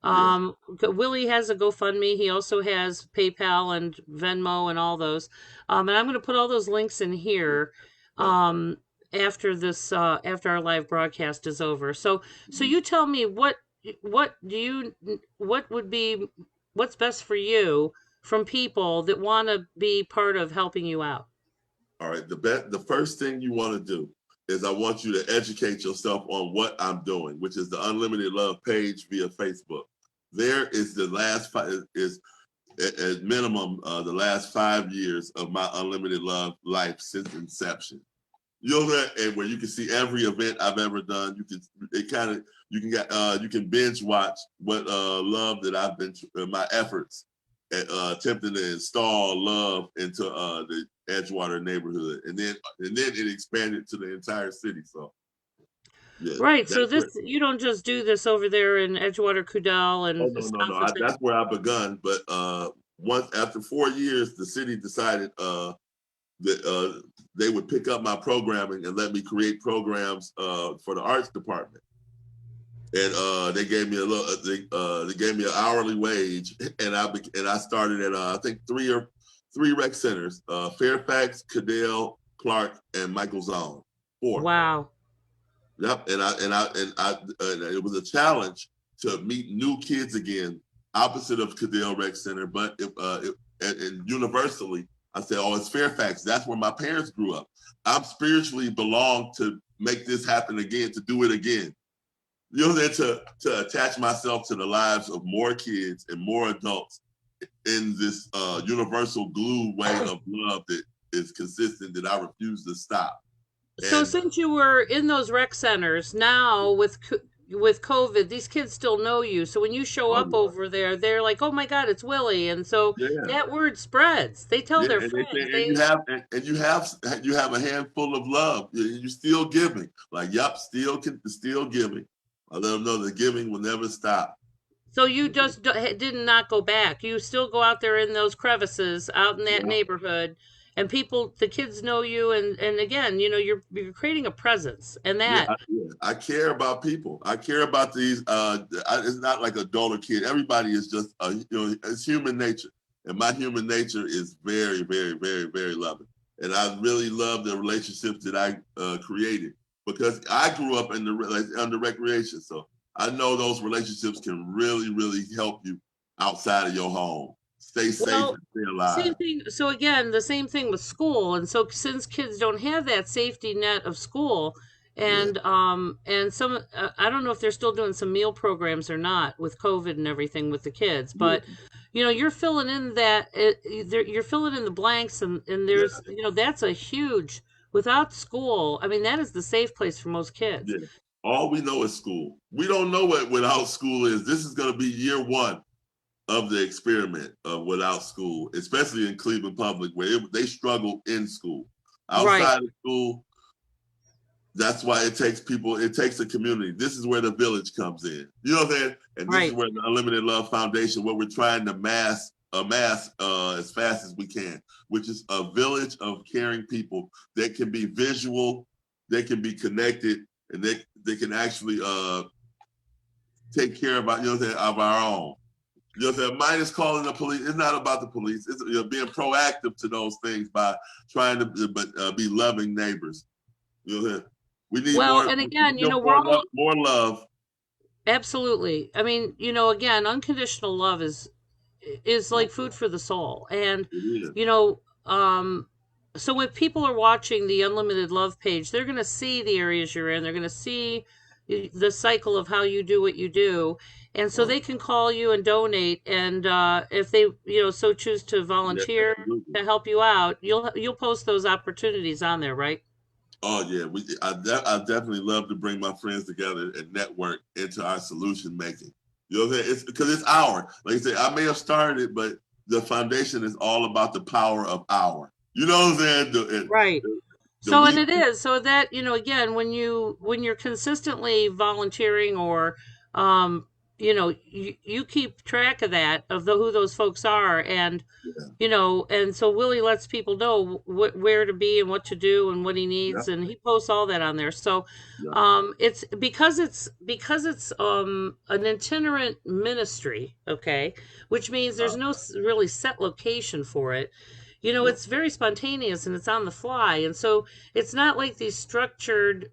yeah. Willie has a GoFundMe. He also has PayPal and Venmo and all those. And I'm going to put all those links in here um, after our live broadcast is over. So you tell me what would be what's best for you from people that want to be part of helping you out. All right. The first thing you want to do is I want you to educate yourself on what I'm doing, which is the Unlimited Love page via Facebook. There is the last five is at minimum the last 5 years of my Unlimited Love life since inception. You'll and where you can see every event I've ever done. You can binge watch what love that I've been my efforts at attempting to install love into the Edgewater neighborhood, and then it expanded to the entire city. So yeah, Right. that's So where. you don't just do this over there in Edgewater, Cudell, Oh and no, no, no. South of That's things. where I begun. But once after 4 years, the city decided that they would pick up my programming and let me create programs for the arts department. And they gave me a little. They gave me an hourly wage, and I started at I think three rec centers: Fairfax, Cadell, Clark, and Michael Zone. Four. Wow. Yep. And it was a challenge to meet new kids again, opposite of Cadell Rec Center, but and universally, I said, "Oh, it's Fairfax. That's where my parents grew up. I'm spiritually belong to make this happen again, to do it again." To attach myself to the lives of more kids and more adults in this universal glue way of love that is consistent that I refuse to stop. So And since you were in those rec centers, now with COVID, these kids still know you. So when you show oh up over there, they're like, "Oh my God, it's Willie!" And so yeah, yeah, that word spreads. They tell yeah. their And they friends. say, They and you have a handful of love. You still giving. Like, yep, still giving. I let them know the giving will never stop. so you just did not go back. You still go out there in those crevices, out in that Yeah. neighborhood, and the kids know you. And again, you're creating a presence, and that. Yeah, I care about people. I care about these. It's not like adult or kid. Everybody is just, it's human nature, and my human nature is very, very, very, very loving. And I really love the relationships that I created because I grew up under recreation, so I know those relationships can really, really help you outside of your home. stay safe and stay alive. Same thing. So again, the same thing with school. And so since kids don't have that safety net of school, and some I don't know if they're still doing some meal programs or not with COVID and everything with the kids, but you're filling in you're filling in the blanks, and there's that's a huge, without school. I mean, that is the safe place for most kids. Yeah. All we know is school. We don't know what without school is. This is going to be year one of the experiment of without school, especially in Cleveland Public, where they struggle in school. Outside of school, that's why it takes a community. This is where the village comes in. You know what I'm saying? And this is where the Unlimited Love Foundation, what we're trying to amass as fast as we can, which is a village of caring people that can be visual, they can be connected, and they can actually take care of of our own. You know what I'm saying? Minus calling the police. It's not about the police. It's being proactive to those things by trying to be loving neighbors. You know what I'm saying? We need more. And again, more love. Absolutely. I mean, again, unconditional love is like food for the soul. And so when people are watching the Unlimited Love page, they're going to see the areas you're in. They're going to see the cycle of how you do what you do. And so they can call you and donate. And if they, so choose to volunteer to help you out, you'll post those opportunities on there, right? Oh yeah, I definitely love to bring my friends together and network into our solution making. You know what I'm saying? It's because it's our. Like I said, I may have started it, but the foundation is all about the power of our. You know what I'm saying? Right. And it is so that again, when you're consistently volunteering or you keep track of that, of who those folks are, and and so Willie lets people know where to be and what to do and what he needs, and he posts all that on there. So it's because it's an itinerant ministry, okay, which means there's no really set location for it. It's very spontaneous and it's on the fly, and so it's not like these structured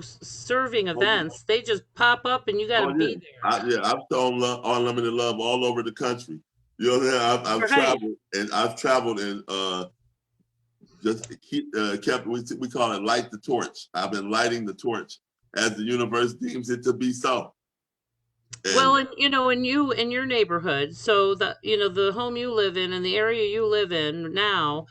serving events. They just pop up and you got to be there. I've shown Unlimited Love all over the country. You know what I'm saying? I've traveled and just kept, we call it light the torch. I've been lighting the torch as the universe deems it to be so. And, in your neighborhood, so the home you live in and the area you live in now,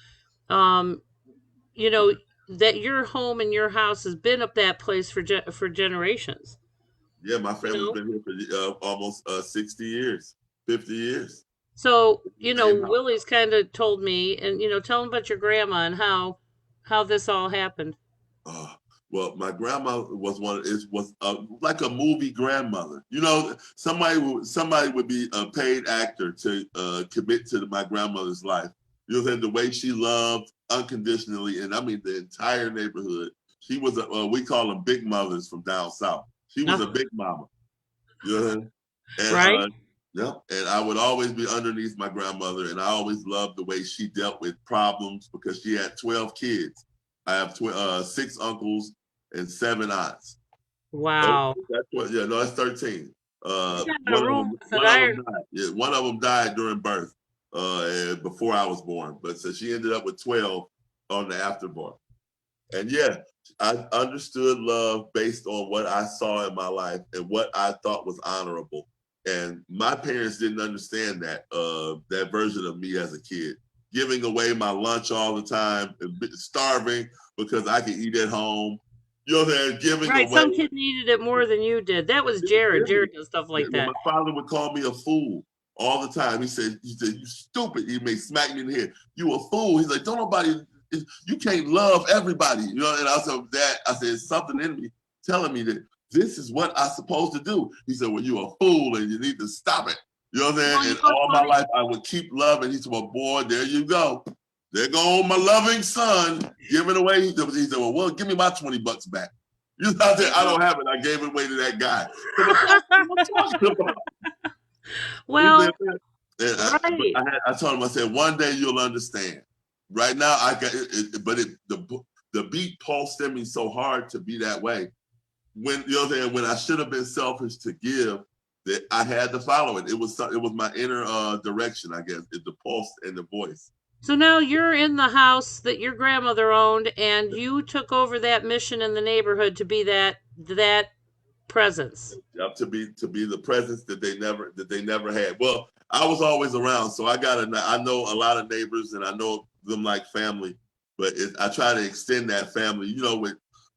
that your home and your house has been up that place for generations. Yeah, my family's been here for almost 60 years, 50 years. So, Willie's kind of told me, and, tell him about your grandma and how this all happened. Well, my grandma was like a movie grandmother. Somebody would be a paid actor to commit to my grandmother's life. The way she loved unconditionally, and I mean the entire neighborhood. She was we call them big mothers from down south. She was a big mama. And, right. And I would always be underneath my grandmother, and I always loved the way she dealt with problems because she had 12 kids. I have 6 uncles and 7 aunts. Wow. That's 13. One of them died during birth, before I was born. But so she ended up with 12 on the afterborn. And I understood love based on what I saw in my life and what I thought was honorable. And my parents didn't understand that version of me as a kid. Giving away my lunch all the time, starving because I could eat at home. You know what I'm saying? Giving away. Some kid needed it more than you did. That was Jared. Jared does stuff like that. My father would call me a fool all the time. He said, you stupid. He may smack me in the head. You a fool. He's like, don't nobody, you can't love everybody. And I said, Dad, it's something in me telling me that this is what I'm supposed to do. He said, well, you're a fool and you need to stop it. You know what I'm saying? And all my life, I would keep loving. He said, well, boy, there you go. There go my loving son giving away. He said, well, give me my $20 back. You know, I don't have it. I gave it away to that guy. Well, I told him, I said, one day you'll understand. Right now, I got it, but the beat pulsed in me so hard to be that way. When when I should have been selfish to give, that I had to follow it. It was my inner direction, I guess. It's the pulse and the voice. So now you're in the house that your grandmother owned, and you took over that mission in the neighborhood to be that presence. Yep, to be the presence that they never had. Well, I was always around, so I know a lot of neighbors, and I know them like family. But I try to extend that family, with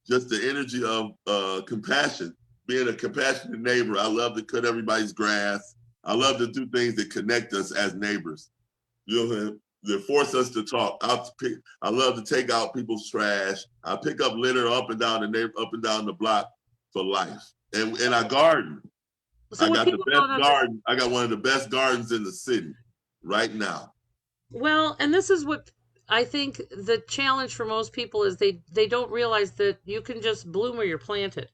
just the energy of compassion. Being a compassionate neighbor, I love to cut everybody's grass. I love to do things that connect us as neighbors. That force us to talk. I love to take out people's trash. I pick up litter up and down the block for life. And I garden. So I got the best garden. I got one of the best gardens in the city right now. Well, and this is what I think the challenge for most people is they don't realize that you can just bloom where you're planted.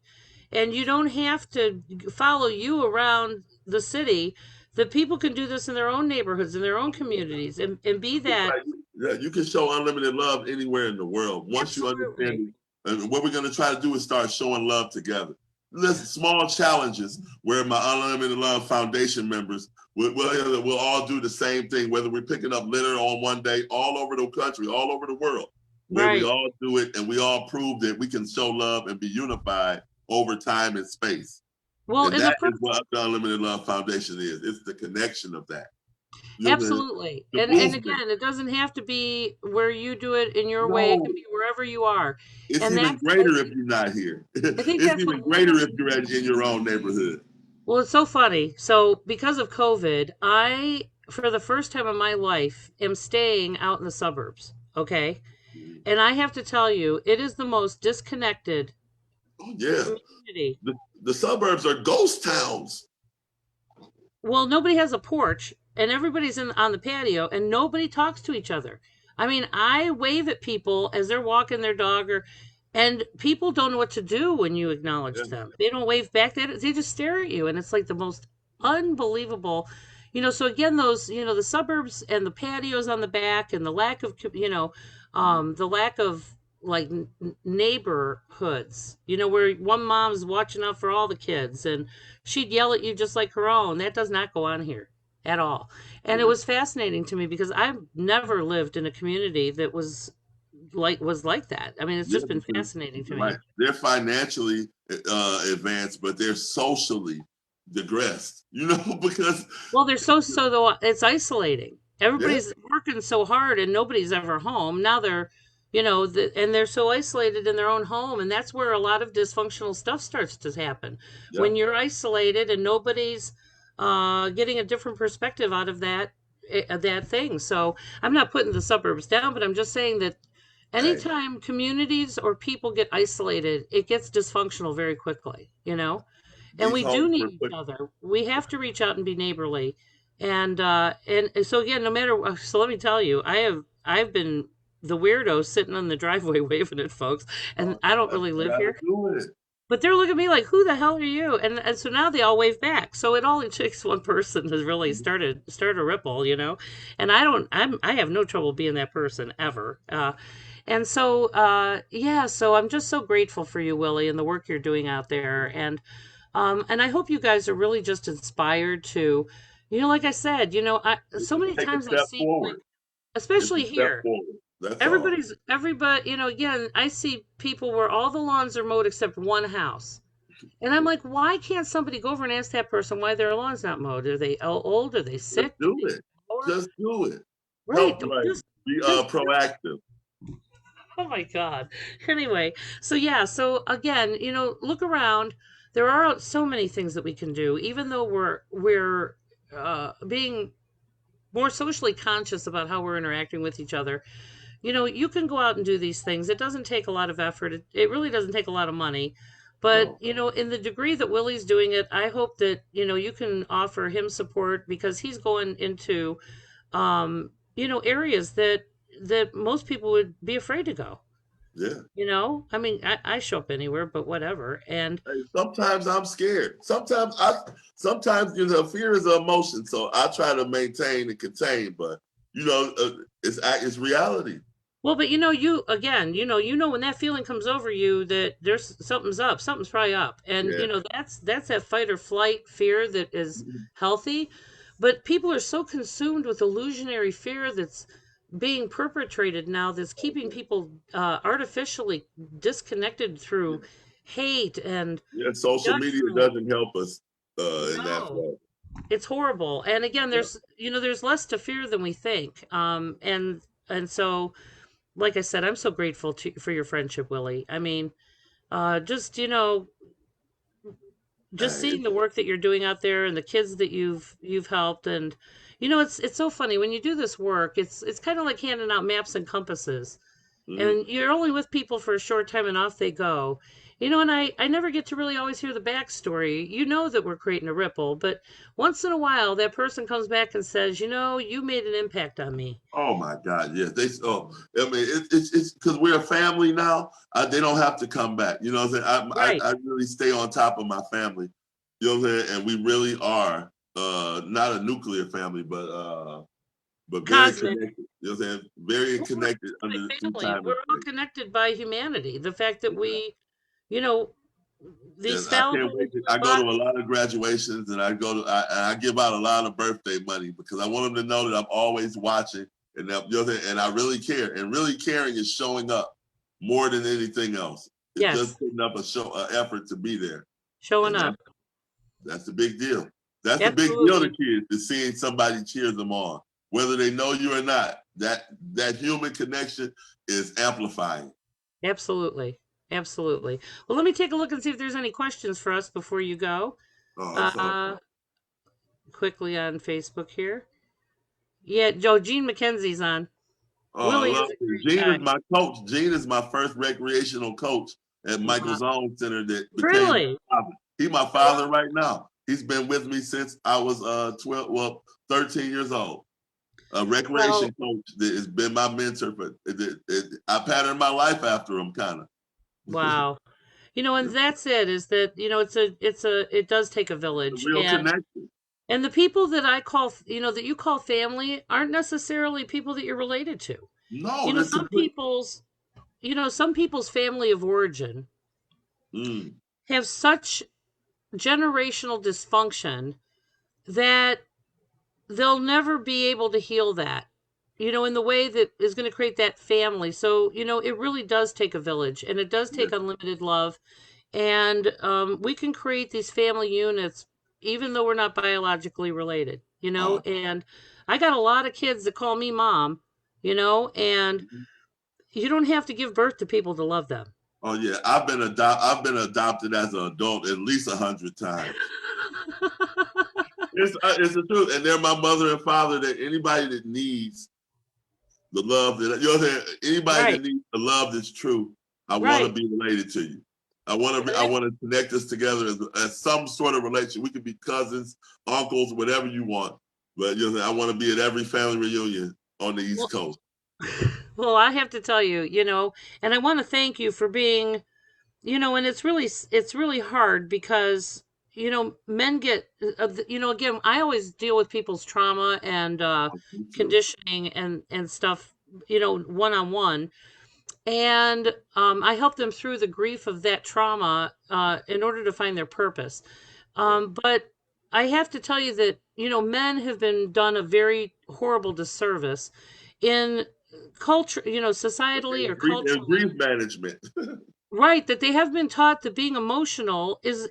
And you don't have to follow you around the city. That people can do this in their own neighborhoods, in their own communities, and be that. Yeah, you can show unlimited love anywhere in the world. Once you understand it, and what we're going to try to do is start showing love together. Listen, small challenges where my Unlimited Love Foundation members we'll all do the same thing, whether we're picking up litter on one day all over the country, all over the world, where we all do it and we all prove that we can show love and be unified over time and space. Well, and that is what the Unlimited Love Foundation is. It's the connection of that. Absolutely. And again, it doesn't have to be where you do it in your way. It can be wherever you are. It's even greater if you're not here. It's even greater if you're in your own neighborhood. Well, it's so funny. So because of COVID, I, for the first time in my life, am staying out in the suburbs. Okay. And I have to tell you, it is the most disconnected community. The suburbs are ghost towns. Well, nobody has a porch, and everybody's on the patio, and nobody talks to each other. I mean, I wave at people as they're walking their dog, and people don't know what to do when you acknowledge them. They don't wave back. They just stare at you, and it's like the most unbelievable. So again, those, the suburbs and the patios on the back, and the lack of, the lack of like neighborhoods, where one mom's watching out for all the kids and she'd yell at you just like her own. That does not go on here at all. And it was fascinating to me because I've never lived in a community that was like that. I mean, it's just been fascinating to me. They're financially advanced, but they're socially digressed, because they're so it's isolating. Everybody's working so hard and nobody's ever home. Now they're and they're so isolated in their own home, and that's where a lot of dysfunctional stuff starts to happen. When you're isolated and nobody's getting a different perspective out of that thing. So I'm not putting the suburbs down, but I'm just saying that anytime communities or people get isolated, it gets dysfunctional very quickly, and we do need each other. We have to reach out and be neighborly. And so again, so let me tell you, I've been the weirdo sitting on the driveway waving at folks, and I don't really live here. But they're looking at me like, who the hell are you? And so now they all wave back. So it only takes one person to really start a ripple, And I have no trouble being that person ever. And so, so I'm just so grateful for you, Willie, and the work you're doing out there. And I hope you guys are really just inspired to, like I said, so many times I see, especially here. Everybody, again, I see people where all the lawns are mowed except one house. And I'm like, why can't somebody go over and ask that person why their lawn's not mowed? Are they old? Are they sick? Just do it. Right. Be proactive. Oh my God. Anyway, so again, look around. There are so many things that we can do, even though we're being more socially conscious about how we're interacting with each other. You can go out and do these things. It doesn't take a lot of effort. It really doesn't take a lot of money. But, in the degree that Willie's doing it, I hope that, you can offer him support because he's going into, areas that most people would be afraid to go. Yeah. I mean, I show up anywhere, but whatever. And sometimes I'm scared. Sometimes, fear is an emotion. So I try to maintain and contain, but, it's reality. Well, but you again, when that feeling comes over you that there's something's up, something's probably up. And Yeah. that's that fight or flight fear that is healthy. But people are so consumed with illusionary fear that's being perpetrated now that's keeping people artificially disconnected through hate and Yeah, social media judgment. doesn't help us in that No, way. it's horrible. And again, Yeah. there's less to fear than we think. And so like I said, I'm so grateful for your friendship, Willie. I mean, just just Hey, seeing the work that you're doing out there and the kids that you've helped, and it's so funny when you do this work. It's kind of like handing out maps and compasses, mhm. and you're only with people for a short time and off they go. And I never get to really always hear the backstory. That we're creating a ripple, but once in a while that person comes back and says, you made an impact on me. Oh my God, yes. I mean, it's because we're a family now. They don't have to come back. You know what I'm saying? Right. I really stay on top of my family. You know what I'm saying? And we really are not a nuclear family, but very Cosmic. connected. You know what I'm saying? Very Well, connected under the like two family. time We're all thing. connected by humanity. The fact that you know, these And I can't fallible wait. I go to bodies. a lot of graduations, and I give out a lot of birthday money because I want them to know that I'm always watching, and that, you know, and I really care. And really caring is showing up more than anything else. It's Yes, just putting up an effort to be there, showing and up. that's the big deal. That's the big deal to Absolutely. kids, is seeing somebody cheer them on, whether they know you or not. That human connection is amplifying. Absolutely. Absolutely. Well, let me take a look and see if there's any questions for us before you go. Oh, it's all. Uh, quickly on Facebook here. Yeah, Joe, Gene McKenzie's on. Oh, I Willie love is a it. great Gene is guy. my coach. Gene is my first recreational coach at Michael Wow. Zone Center that became my Really? father. He's my I love father right now. He's been with me since I was 12, well, 13 years old. A Well, recreation coach that has been my mentor I patterned my life after him, kind of. wow. And that's it, is that, it does take a A village. real And connection. the people that I call, that you call family aren't necessarily people that you're related to. No, You know, that's a some good. people's, some people's family of origin Mm, have such generational dysfunction that they'll never be able to heal that, in the way that is going to create that family. So, it really does take a village, and it does yeah. take unlimited love. And we can create these family units even though we're not biologically related, Oh, and I got a lot of kids that call me mom, and mhm. you don't have to give birth to people to love them. Oh yeah. I've been adopted as an adult at least 100 times. It's the truth, and they're my mother and father. That anybody that needs the love that you know, what I'm saying, anybody Right, that needs the love that's true, I want to right. be related to you. I That- want to connect us together as some sort of relation. We could be cousins, uncles, whatever you want. But you know, I want to be at every family reunion on the East well, Coast. well, I have to tell you, and I want to thank you for being, and it's really hard because men get, again, I always deal with people's trauma and True. conditioning and stuff, one on one, and I help them through the grief of that trauma in order to find their purpose. Right. But I have to tell you that men have been done a very horrible disservice in culture, societally or And grief culturally. management. Right, that they have been taught that being emotional is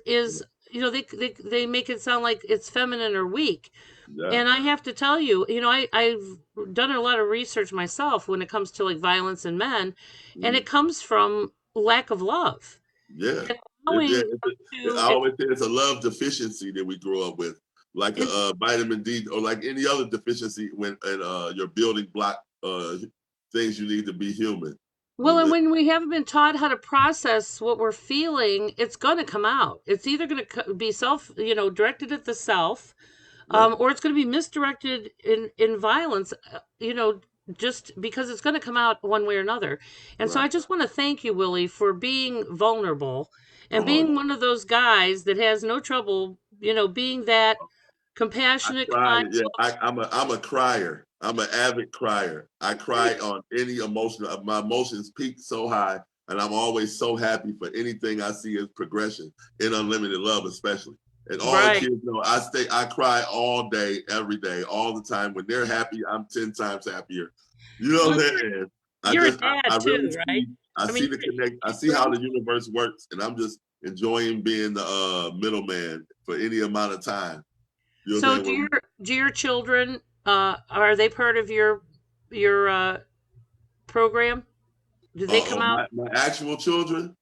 they make it sound like it's feminine or weak. Yeah. And I have to tell you, I've done a lot of research myself when it comes to like violence in men, and Mm. it comes from lack of love Yeah. and allowing them I to always say it's a love deficiency that we grow up with, like and vitamin D or like any other deficiency when and your building block things you need to be human. well, and when we haven't been taught how to process what we're feeling, it's going to come out. It's either going to be directed at the self, Yeah. or it's going to be misdirected in violence, just because it's going to come out one way or another. And so Right. I just want to thank you, Willie, for being vulnerable and Oh, being one of those guys that has no trouble, being that compassionate, cry. kind. Yeah, I'm a crier. I'm an avid crier. I cry on any emotion. My emotions peak so high, and I'm always so happy for anything I see as progression in Unlimited Love, especially. And all the Right. kids know I cry all day, every day, all the time. When they're happy, I'm 10 times happier. You know Well, what I'm saying? you're a dad I really too, right? see, I I see mean, the connect. I you see how the universe works, and I'm just enjoying being the middleman for any amount of time. You know what so I'm saying? do your children are they part of your program? Do they come out? My actual children.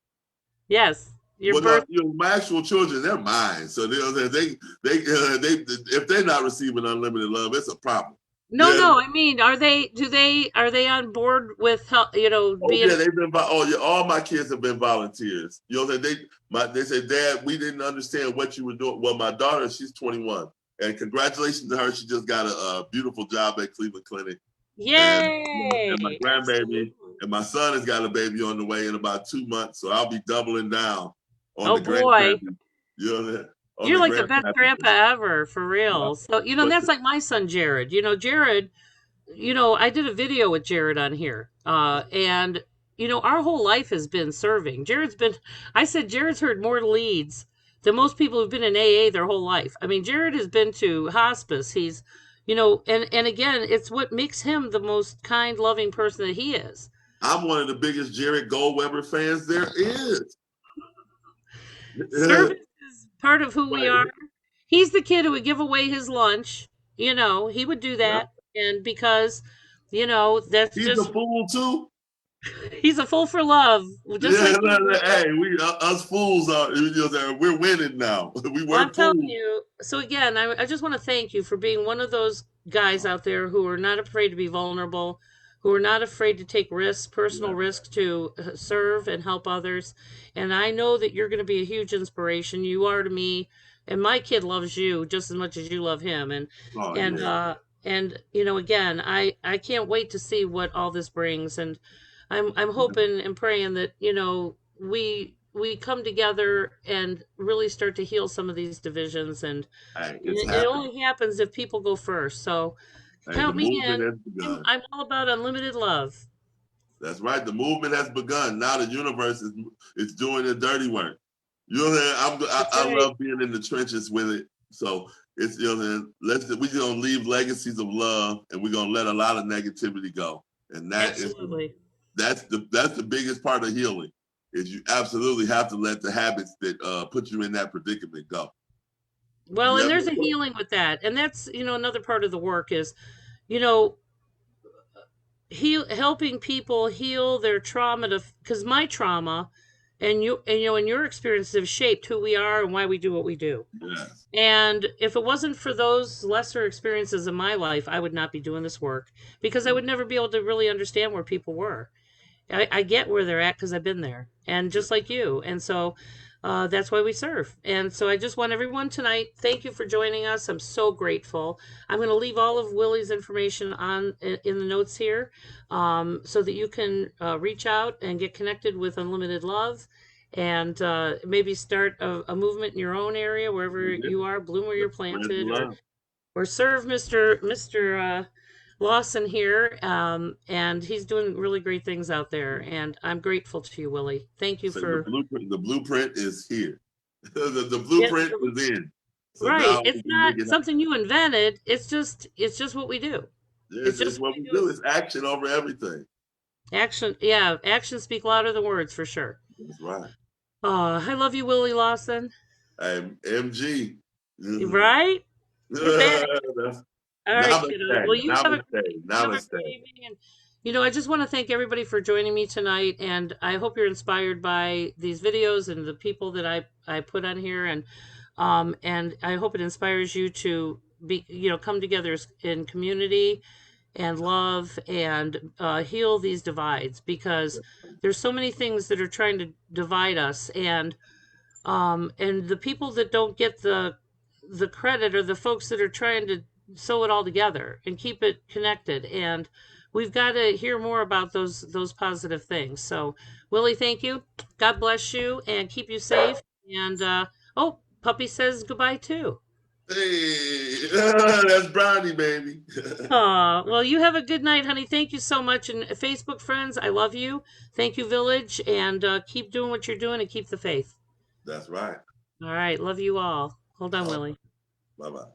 Yes, your Well, no, birth. my actual children, they're mine. So if they're not receiving unlimited love, it's a problem. No, Yeah. no. I mean, are they on board with Oh yeah, being? they've been. Oh yeah, all my kids have been volunteers. You know, they said, Dad, we didn't understand what you were doing. Well, my daughter, she's 21, and congratulations to her. She just got a beautiful job at Cleveland Clinic, and my Yay! grandbaby, Absolutely. and my son has got a baby on the way in about 2 months. So I'll be doubling down on Oh the boy, grandparent. You know, on you're the like the best grandparent. grandpa ever, for real. So But that's like my son Jared. Jared. I did a video with Jared on here, and our whole life has been serving. I said Jared's heard more leads than most people who've been in AA their whole life. I mean, Jared has been to hospice. He's, and again, it's what makes him the most kind, loving person that he is. I'm one of the biggest Jared Goldweber fans there is. Service is part of who we are. Right. He's the kid who would give away his lunch. He would do Yeah. that, and because, that's He's a just fool too. he's a fool for love, just Yeah, like you, Willie. hey, us fools are. We're winning now. We Well, were I'm telling fools. you. So again, I just want to thank you for being one of those guys out there who are not afraid to be vulnerable, who are not afraid to take risks, personal Yeah. risks to serve and help others. And I know that you're going to be a huge inspiration. You are to me, and my kid loves you just as much as you love him. And Oh and yeah. uh and again, I can't wait to see what all this brings. And I'm hoping and praying that we come together and really start to heal some of these divisions, and Hey, it's it happening. only happens if people go first. So Hey, the count me movement in. has begun. I'm all about unlimited love. That's right. The movement has begun. Now the universe is doing the dirty work. You know what I'm saying? That's I right. love being in the trenches with it. So it's we're gonna leave legacies of love, and we're gonna let a lot of negativity go. And Absolutely. that's the biggest part of healing. Is you absolutely have to let the habits that put you in that predicament go. Well, You and have there's a to, healing with that, and that's another part of the work is you know helping people heal their trauma, to because my trauma and your experiences have shaped who we are and why we do what we do. yes. And if it wasn't for those lesser experiences in my life, I would not be doing this work, because I would never be able to really understand where people were. I get where they're at because I've been there, and just like you. And so that's why we serve. And so I just want everyone tonight, thank you for joining us. I'm so grateful. I'm going to leave all of Willie's information in the notes here, so that you can reach out and get connected with Unlimited Love, and maybe start a movement in your own area, wherever you are, bloom where you're Spread the planted, love. or serve Mr. Lawson here, and he's doing really great things out there. And I'm grateful to you, Willie. Thank you Say the for blueprint is here. The yeah, blueprint is in. So right. now we It's can make not it happen. something you invented. It's just what we do. It's It's just what what we we do. do. It's action over everything. Action, yeah, actions speak louder than words, for sure. That's right. I love you, Willie Lawson. Hey, MG. Right? Get back. That's, All right, kiddo. Well, namaste. Namaste. you have a great Namaste. evening. And I just want to thank everybody for joining me tonight. And I hope you're inspired by these videos and the people that I put on here. And I hope it inspires you to be come together in community and love, and heal these divides, because there's so many things that are trying to divide us, and the people that don't get the credit are the folks that are trying to sew it all together and keep it connected. And we've got to hear more about those positive things. So, Willie, thank you. God bless you and keep you safe. And oh, Puppy says goodbye too. Hey, that's Brownie, baby. Well, you have a good night, honey. Thank you so much. And Facebook friends, I love you. Thank you, Village. And keep doing what you're doing and keep the faith. That's right. All right. Love you all. Hold on, All Willie. right. Bye-bye.